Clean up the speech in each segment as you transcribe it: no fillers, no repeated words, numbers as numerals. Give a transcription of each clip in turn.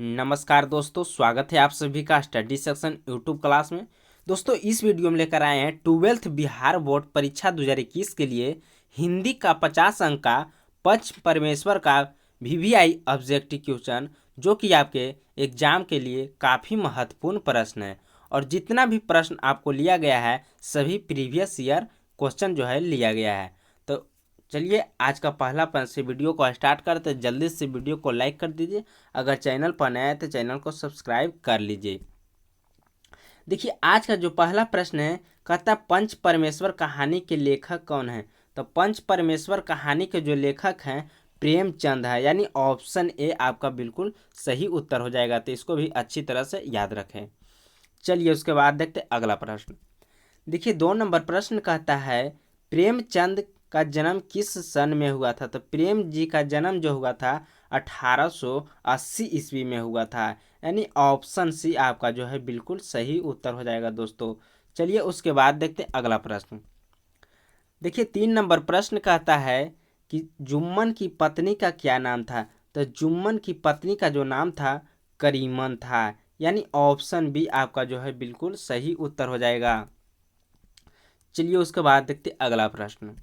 नमस्कार दोस्तों, स्वागत है आप सभी का स्टडी सेक्शन यूट्यूब क्लास में। दोस्तों, इस वीडियो में लेकर आए हैं 12th बिहार बोर्ड परीक्षा 2021 के लिए हिंदी का 50 अंक का पंच परमेश्वर का वीवीआई ऑब्जेक्टिव क्वेश्चन, जो कि आपके एग्जाम के लिए काफ़ी महत्वपूर्ण प्रश्न है। और जितना भी प्रश्न आपको लिया गया है सभी प्रीवियस ईयर क्वेश्चन जो है लिया गया है। तो चलिए आज का पहला प्रश्न से वीडियो को स्टार्ट करते हैं। जल्दी से वीडियो को लाइक कर दीजिए, अगर चैनल पर नया है तो चैनल को सब्सक्राइब कर लीजिए। देखिए आज का जो पहला प्रश्न है, कहता पंच परमेश्वर कहानी के लेखक कौन है। तो पंच परमेश्वर कहानी के जो लेखक हैं प्रेमचंद है, यानी ऑप्शन ए आपका बिल्कुल सही उत्तर हो जाएगा। तो इसको भी अच्छी तरह से याद रखें। चलिए उसके बाद देखते हैं अगला प्रश्न। देखिए 2 नंबर प्रश्न कहता है प्रेमचंद का जन्म किस सन में हुआ था। तो प्रेम जी का जन्म जो हुआ था 1880 ईस्वी में हुआ था, यानी ऑप्शन सी आपका जो है बिल्कुल सही उत्तर हो जाएगा दोस्तों। चलिए उसके बाद देखते हैं अगला प्रश्न। देखिए 3 नंबर प्रश्न कहता है कि जुम्मन की पत्नी का क्या नाम था। तो जुम्मन की पत्नी का जो नाम था करीमन था, यानी ऑप्शन बी आपका जो है बिल्कुल सही उत्तर हो जाएगा। चलिए उसके बाद देखते हैं अगला प्रश्न।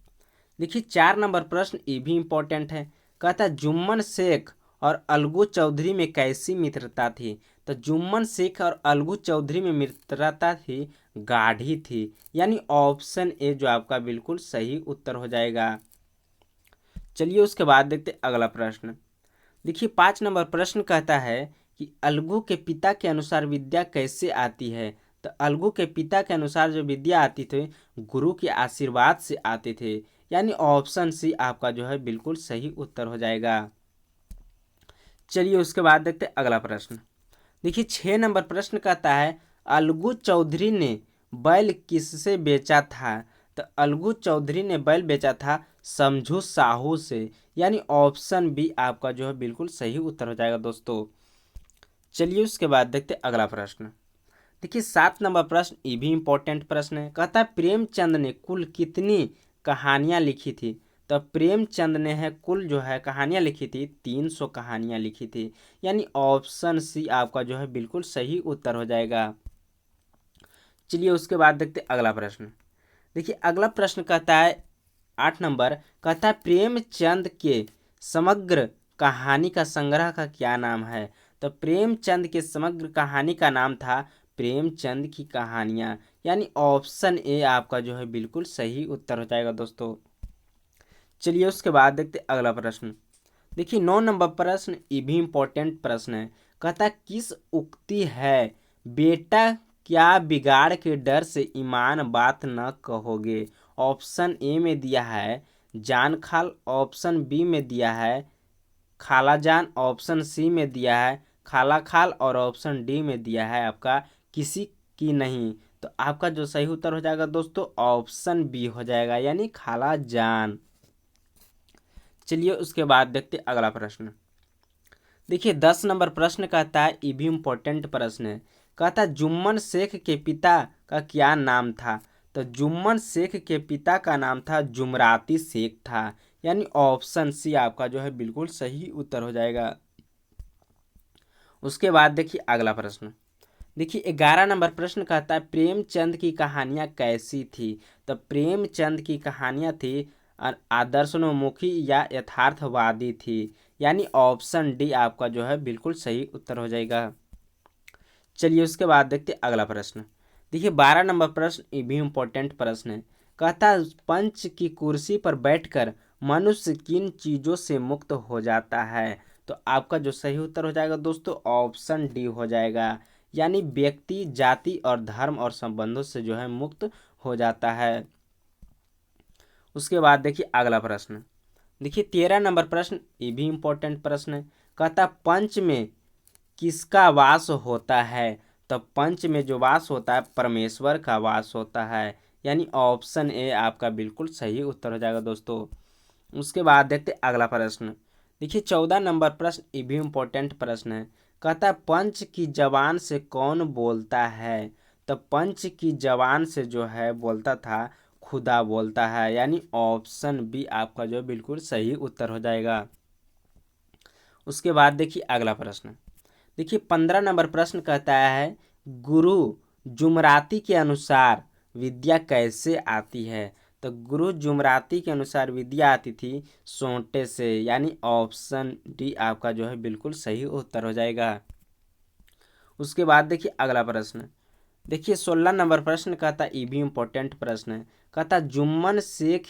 देखिए 4 नंबर प्रश्न ये भी इम्पोर्टेंट है। कहता है जुम्मन शेख और अलगू चौधरी में कैसी मित्रता थी। तो जुम्मन शेख और अलगू चौधरी में मित्रता थी गाढ़ी थी, यानी ऑप्शन ए जो आपका बिल्कुल सही उत्तर हो जाएगा। चलिए उसके बाद देखते हैं अगला प्रश्न। देखिए 5 नंबर प्रश्न कहता है कि अलगू के पिता के अनुसार विद्या कैसे आती है। तो अलगू के पिता के अनुसार जो विद्या आती थी गुरु के आशीर्वाद से आते थे, यानी ऑप्शन सी आपका जो है बिल्कुल सही उत्तर हो जाएगा। चलिए उसके बाद देखते हैं अगला प्रश्न। देखिए 6 नंबर प्रश्न कहता है अलगू चौधरी ने बैल किससे बेचा था। तो अलगू चौधरी ने बैल बेचा था समझू साहू से, यानी ऑप्शन बी आपका जो है बिल्कुल सही उत्तर हो जाएगा दोस्तों। चलिए उसके बाद देखते हैं अगला प्रश्न। देखिए 7 नंबर प्रश्न ये भी इम्पोर्टेंट प्रश्न है। कहता है प्रेमचंद ने कुल कितनी कहानियां लिखी थी। तो प्रेमचंद ने है कुल जो है कहानियां लिखी थी 300 कहानियां लिखी थी, यानी ऑप्शन सी आपका जो है बिल्कुल सही उत्तर हो जाएगा। चलिए उसके बाद देखते हैं अगला प्रश्न। देखिए अगला प्रश्न कहता है 8 नंबर, कहता है प्रेमचंद के समग्र कहानी का संग्रह का क्या नाम है। तो प्रेमचंद के समग्र कहानी का नाम था प्रेमचंद की कहानियां, यानी ऑप्शन ए आपका जो है बिल्कुल सही उत्तर हो जाएगा दोस्तों। चलिए उसके बाद देखते अगला प्रश्न। देखिए 9 नंबर प्रश्न ये भी इम्पोर्टेंट प्रश्न है। कहता किस उक्ति है बेटा क्या बिगाड़ के डर से ईमान बात न कहोगे। ऑप्शन ए में दिया है जान खाल, ऑप्शन बी में दिया है खाला जान, ऑप्शन सी में दिया है खाला खाल और ऑप्शन डी में दिया है आपका किसी की नहीं। तो आपका जो सही उत्तर हो जाएगा दोस्तों ऑप्शन बी हो जाएगा, यानी खाला जान। चलिए उसके बाद देखते अगला प्रश्न। देखिए 10 नंबर प्रश्न कहता है ये भी इम्पोर्टेंट प्रश्न है। कहता है जुम्मन शेख के पिता का क्या नाम था। तो जुम्मन शेख के पिता का नाम था जुमराती शेख था, यानी ऑप्शन सी आपका जो है बिल्कुल सही उत्तर हो जाएगा। उसके बाद देखिए अगला प्रश्न। देखिए 11 नंबर प्रश्न कहता है प्रेमचंद की कहानियाँ कैसी थी। तो प्रेमचंद की कहानियाँ थी आदर्शोन्मुखी या यथार्थवादी थी, यानी ऑप्शन डी आपका जो है बिल्कुल सही उत्तर हो जाएगा। चलिए उसके बाद देखते अगला प्रश्न। देखिए 12 नंबर प्रश्न ये भी इम्पोर्टेंट प्रश्न है। कहता है पंच की कुर्सी पर बैठकर मनुष्य किन चीज़ों से मुक्त हो जाता है। तो आपका जो सही उत्तर हो जाएगा दोस्तों ऑप्शन डी हो जाएगा, यानी व्यक्ति जाति और धर्म और संबंधों से जो है मुक्त हो जाता है। उसके बाद देखिए अगला प्रश्न। देखिए 13 नंबर प्रश्न ये भी इम्पोर्टेंट प्रश्न है। कहता पंच में किसका वास होता है। तो पंच में जो वास होता है परमेश्वर का वास होता है, यानी ऑप्शन ए आपका बिल्कुल सही उत्तर हो जाएगा दोस्तों। उसके बाद देखते अगला प्रश्न। देखिए 14 नंबर प्रश्न ये भी इम्पोर्टेंट प्रश्न है। कहता है पंच की जबान से कौन बोलता है। तो पंच की जबान से जो है बोलता था खुदा बोलता है, यानी ऑप्शन बी आपका जो बिल्कुल सही उत्तर हो जाएगा। उसके बाद देखिए अगला प्रश्न। देखिए 15 नंबर प्रश्न कहता है गुरु जुमराती के अनुसार विद्या कैसे आती है। तो गुरु जुमराती के अनुसार विद्या आती थी सोंटे से, यानी ऑप्शन डी आपका जो है बिल्कुल सही उत्तर हो जाएगा। उसके बाद देखिए अगला प्रश्न, देखिए 16 नंबर प्रश्न कहता, ये भी इम्पोर्टेंट प्रश्न है। कहता जुम्मन शेख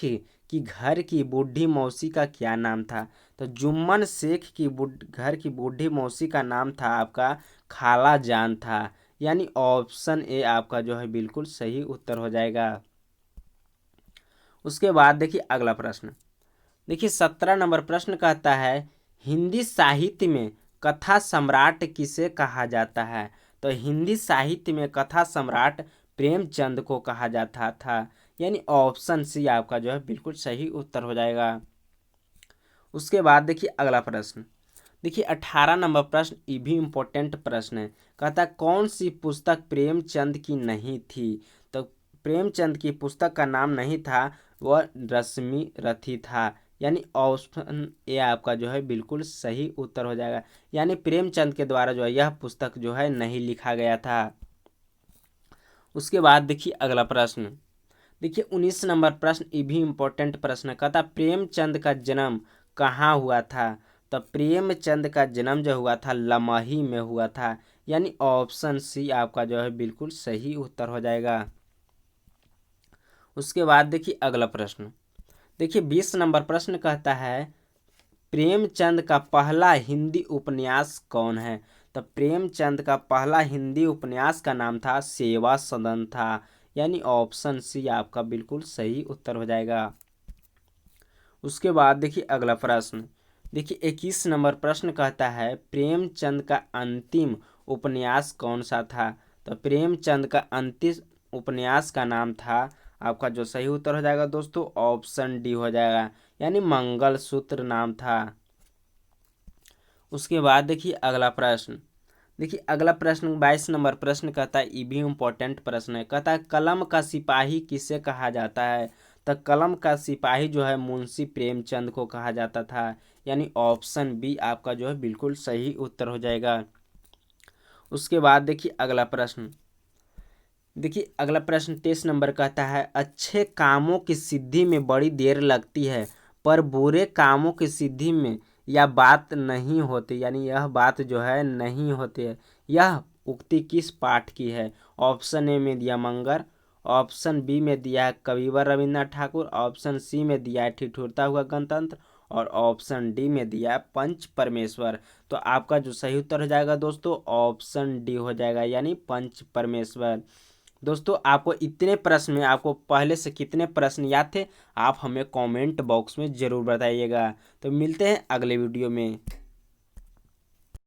की घर की बूढ़ी मौसी का क्या नाम था। तो जुम्मन शेख की घर की बूढ़ी मौसी का नाम था आपका खाला जान था, यानी ऑप्शन ए आपका जो है बिल्कुल सही उत्तर हो जाएगा। उसके बाद देखिए अगला प्रश्न, देखिए 17 नंबर प्रश्न कहता है हिंदी साहित्य में कथा सम्राट किसे कहा जाता है। तो हिंदी साहित्य में कथा सम्राट प्रेमचंद को कहा जाता था, यानी ऑप्शन सी आपका जो है बिल्कुल सही उत्तर हो जाएगा। उसके बाद देखिए अगला प्रश्न, देखिए 18 नंबर प्रश्न, ये भी इम्पोर्टेंट प्रश्न है। कहता कौन सी पुस्तक प्रेमचंद की नहीं थी। तो प्रेमचंद की पुस्तक का नाम नहीं था, वह रश्मि रथी था, यानी ऑप्शन ए आपका जो है बिल्कुल सही उत्तर हो जाएगा। यानी प्रेमचंद के द्वारा जो है यह पुस्तक जो है नहीं लिखा गया था। उसके बाद देखिए अगला प्रश्न, देखिए 19 नंबर प्रश्न, ये भी इम्पोर्टेंट प्रश्न है। कहता प्रेमचंद का जन्म कहाँ हुआ था। तो प्रेमचंद का जन्म जो हुआ था लमही में हुआ था, यानी ऑप्शन सी आपका जो है बिल्कुल सही उत्तर हो जाएगा। उसके बाद देखिए अगला प्रश्न, देखिए 20 नंबर प्रश्न कहता है प्रेमचंद का पहला हिंदी उपन्यास कौन है। तो प्रेमचंद का पहला हिंदी उपन्यास का नाम था सेवा सदन था, यानी ऑप्शन सी आपका बिल्कुल सही उत्तर हो जाएगा। उसके बाद देखिए अगला प्रश्न, देखिए 21 नंबर प्रश्न कहता है प्रेमचंद का अंतिम उपन्यास कौन सा था। तो प्रेमचंद का अंतिम उपन्यास का नाम था, आपका जो सही उत्तर हो जाएगा दोस्तों ऑप्शन डी हो जाएगा, यानी मंगलसूत्र नाम था। उसके बाद देखिए अगला प्रश्न, देखिए अगला प्रश्न 22 नंबर प्रश्न कहता है, ये भी इम्पोर्टेंट प्रश्न है। कहता है कलम का सिपाही किसे कहा जाता है। तो कलम का सिपाही जो है मुंशी प्रेमचंद को कहा जाता था, यानी ऑप्शन बी आपका जो है बिल्कुल सही उत्तर हो जाएगा। उसके बाद देखिए अगला प्रश्न, देखिए अगला प्रश्न 23 नंबर कहता है अच्छे कामों की सिद्धि में बड़ी देर लगती है पर बुरे कामों की सिद्धि में यह बात नहीं होती, यानी यह बात जो है नहीं होती है। यह उक्ति किस पाठ की है। ऑप्शन ए में दिया मंगर, ऑप्शन बी में दिया है कविवर रविन्द्रनाथ ठाकुर, ऑप्शन सी में दिया है ठिठुरता हुआ गणतंत्र, और ऑप्शन डी में दिया है पंच परमेश्वर। तो आपका जो सही उत्तर हो जाएगा दोस्तों ऑप्शन डी हो जाएगा, यानी पंच परमेश्वर। दोस्तों आपको इतने प्रश्न में आपको पहले से कितने प्रश्न याद थे, आप हमें कमेंट बॉक्स में ज़रूर बताइएगा। तो मिलते हैं अगले वीडियो में।